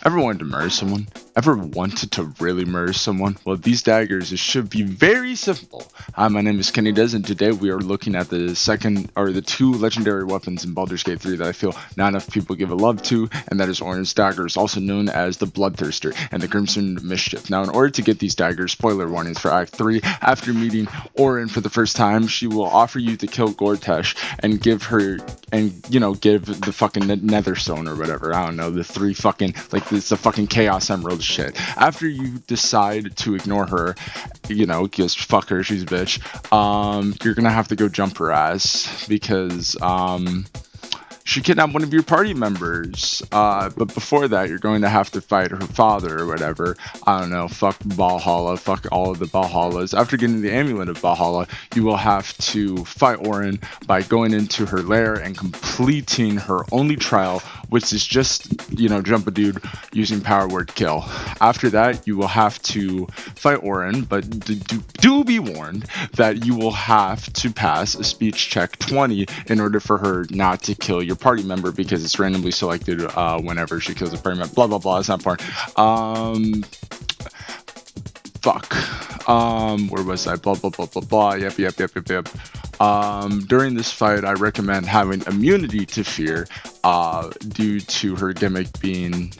Ever wanted to murder someone? Ever wanted to really murder someone? Well, these daggers, it should be very simple. Hi, my name is Kenny Dez, and today we are looking at the two legendary weapons in Baldur's Gate 3 that I feel not enough people give a love to, and that is Orin's daggers, also known as the Bloodthirster and the Crimson Mischief. Now, in order to get these daggers, spoiler warnings for Act 3, after meeting Orin for the first time, she will offer you to kill Gortesh and give the fucking Netherstone or whatever. I don't know, the three fucking, like, it's a fucking Chaos Emerald shit. After you decide to ignore her, just fuck her, she's a bitch, you're gonna have to go jump her ass because, she kidnapped one of your party members. But before that, you're going to have to fight her father or whatever. I don't know. Fuck Valhalla. Fuck all of the Valhallas. After getting the amulet of Valhalla, you will have to fight Orin by going into her lair and completing her only trial, which is just, jump a dude using power word kill. After that, you will have to fight Orin, but do be warned that you will have to pass a speech check 20 in order for her not to kill your party member, because it's randomly selected whenever she kills a party member. Blah blah blah. It's not important. Where was I? Blah blah blah blah blah. Yep. During this fight, I recommend having immunity to fear, due to her gimmick being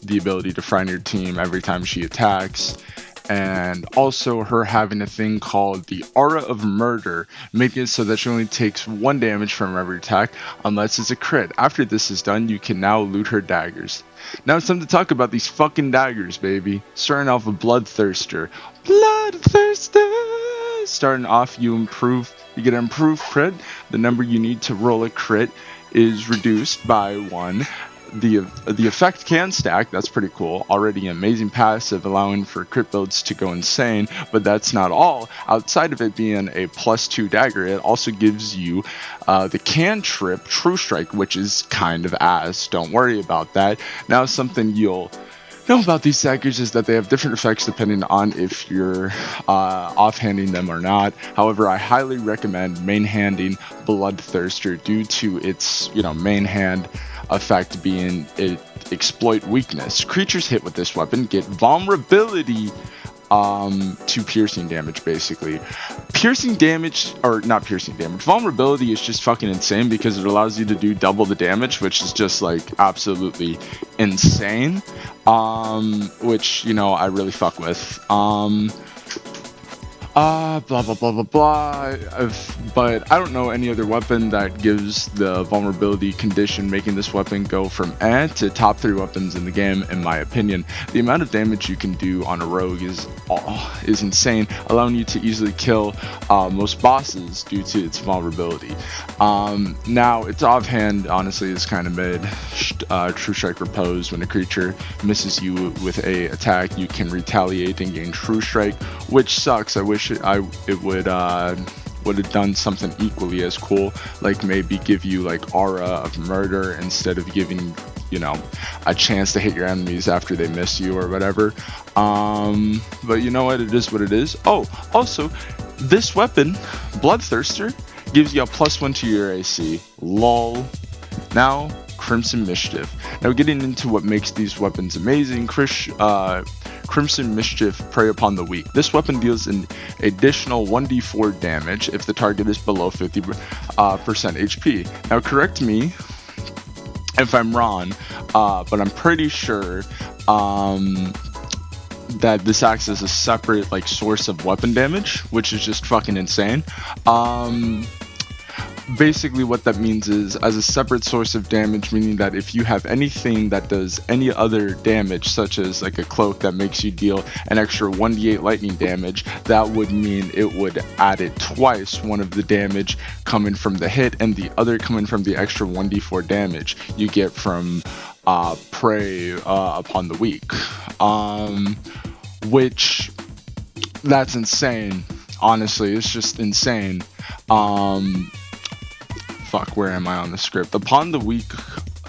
the ability to frighten your team every time she attacks. And also her having a thing called the Aura of Murder, making it so that she only takes 1 damage from every attack unless it's a crit. After this is done, you can now loot her daggers. Now it's time to talk about these fucking daggers, baby. Starting off with Bloodthirster. Bloodthirster! Starting off, you get an improved crit. The number you need to roll a crit is reduced by 1. The effect can stack. That's pretty cool. Already an amazing passive, allowing for crit builds to go insane, but that's not all. Outside of it being a +2 dagger, it also gives you the cantrip True Strike, which is kind of ass. Don't worry about that. Now, something you'll know about these daggers is that they have different effects depending on if you're offhanding them or not. However, I highly recommend main-handing Bloodthirster due to its main hand effect being it exploit weakness. Creatures hit with this weapon get vulnerability to piercing damage, basically. Vulnerability is just fucking insane because it allows you to do double the damage, which is just like absolutely insane. Which I really fuck with. Blah blah blah blah blah. But I don't know any other weapon that gives the vulnerability condition, making this weapon go from to top 3 weapons in the game, in my opinion. The amount of damage you can do on a rogue is insane, allowing you to easily kill most bosses due to its vulnerability. Now, its offhand, honestly, is kind of mid. True Strike Repose. When a creature misses you with a attack, you can retaliate and gain True Strike, which sucks. I wish it would have done something equally as cool, like maybe give you like Aura of Murder instead of giving a chance to hit your enemies after they miss you or whatever. But you know what, it is what it is. Oh, also, this weapon, Bloodthirster, gives you a +1 to your AC. Lol. Now, Crimson Mischief. Now, getting into what makes these weapons amazing, Crimson Mischief, Prey upon the Weak. This weapon deals an additional 1d4 damage if the target is below 50% HP. Now, correct me if I'm wrong, but I'm pretty sure that this acts as a separate source of weapon damage, which is just fucking insane. Basically what that means is as a separate source of damage, meaning that if you have anything that does any other damage, such as like a cloak that makes you deal an extra 1d8 lightning damage, that would mean it would add it twice, one of the damage coming from the hit and the other coming from the extra 1d4 damage you get from Prey upon the Weak. Which, that's insane. Honestly, it's just insane. Where am I on the script? Upon the Weak,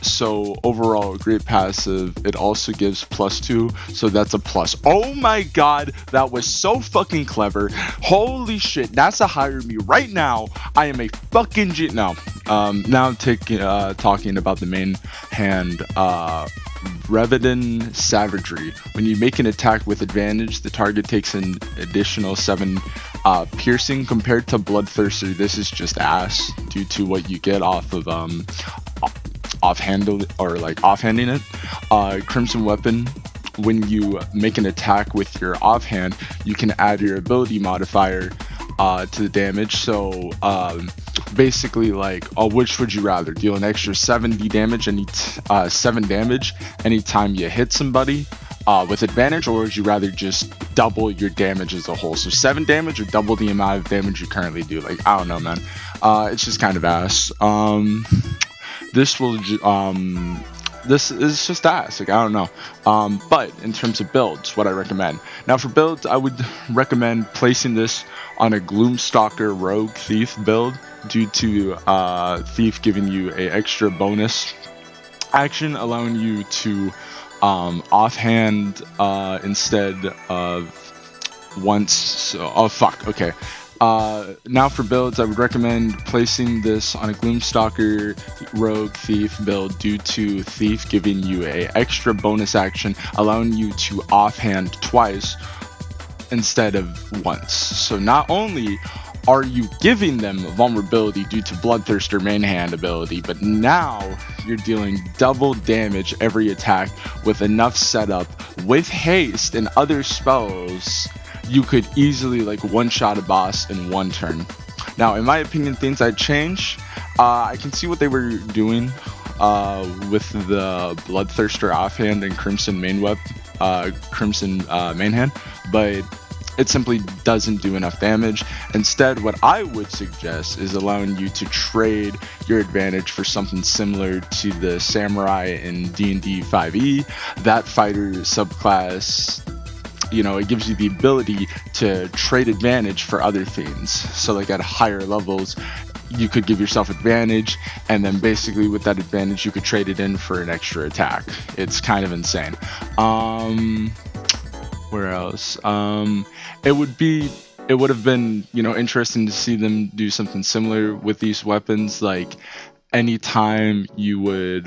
so overall, great passive. It also gives +2, so that's a plus. Oh my god, that was so fucking clever. Holy shit, NASA hire me right now. I am a fucking now I'm talking about the main hand Revenant Savagery. When you make an attack with advantage, the target takes an additional 7 piercing compared to Bloodthirster. This is just ass due to what you get off of offhanding it. Crimson Weapon. When you make an attack with your offhand, you can add your ability modifier to the damage. So basically, like, which would you rather? Deal an extra 70 damage 7 damage anytime you hit somebody with advantage, or would you rather just double your damage as a whole? So 7 damage or double the amount of damage you currently do. Like, I don't know, man. It's just kind of ass. This is just ass, like, I don't know. But in terms of builds, what I recommend. Now for builds, I would recommend placing this on a Gloomstalker Rogue Thief build due to Thief giving you a extra bonus action, allowing you to offhand instead of once. So, oh fuck, okay. Now for builds, I would recommend placing this on a Gloomstalker Rogue Thief build due to Thief giving you a extra bonus action, allowing you to offhand twice instead of once. So not only are you giving them vulnerability due to Bloodthirster main hand ability, but now you're dealing double damage every attack with enough setup with haste and other spells. You could easily like one-shot a boss in one turn. Now, in my opinion, things I'd change. I can see what they were doing with the Bloodthirster offhand and Crimson main hand, but it simply doesn't do enough damage. Instead, what I would suggest is allowing you to trade your advantage for something similar to the Samurai in D&D 5e. That fighter subclass, you know, it gives you the ability to trade advantage for other things. So like at higher levels, you could give yourself advantage, and then basically with that advantage, you could trade it in for an extra attack. It's kind of insane. Where else? It would have been, you know, interesting to see them do something similar with these weapons. Like, anytime you would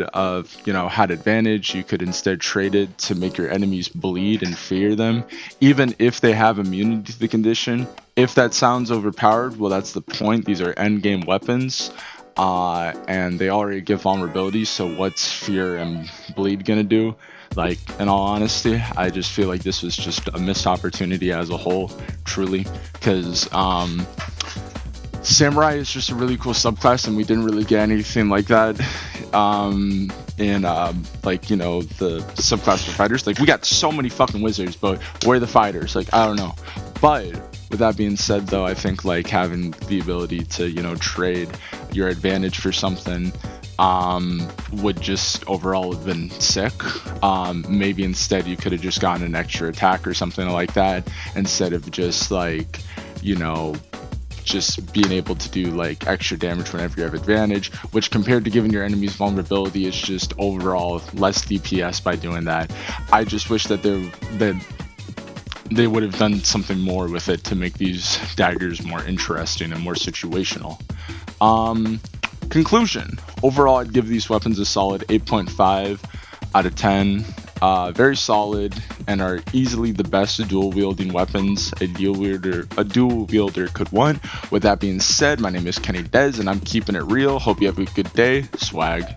you know, had advantage, you could instead trade it to make your enemies bleed and fear them, even if they have immunity to the condition. If that sounds overpowered, well, that's the point. These are end game weapons, and they already give vulnerability, so what's fear and bleed gonna do? Like, in all honesty, I just feel like this was just a missed opportunity as a whole, truly, because Samurai is just a really cool subclass, and we didn't really get anything like that in like, you know, the subclass for fighters. Like, we got so many fucking wizards, but where are the fighters? Like, I don't know. But with that being said, though, I think like having the ability to, you know, trade your advantage for something would just overall have been sick. Maybe instead you could have just gotten an extra attack or something like that, instead of just like, you know, just being able to do like extra damage whenever you have advantage, which compared to giving your enemies vulnerability is just overall less DPS by doing that. I just wish that they would have done something more with it to make these daggers more interesting and more situational. Conclusion. Overall, I'd give these weapons a solid 8.5 out of 10. Very solid, and are easily the best dual wielding weapons a dual wielder could want. With that being said, my name is Kenny Dez, and I'm keeping it real. Hope you have a good day. Swag.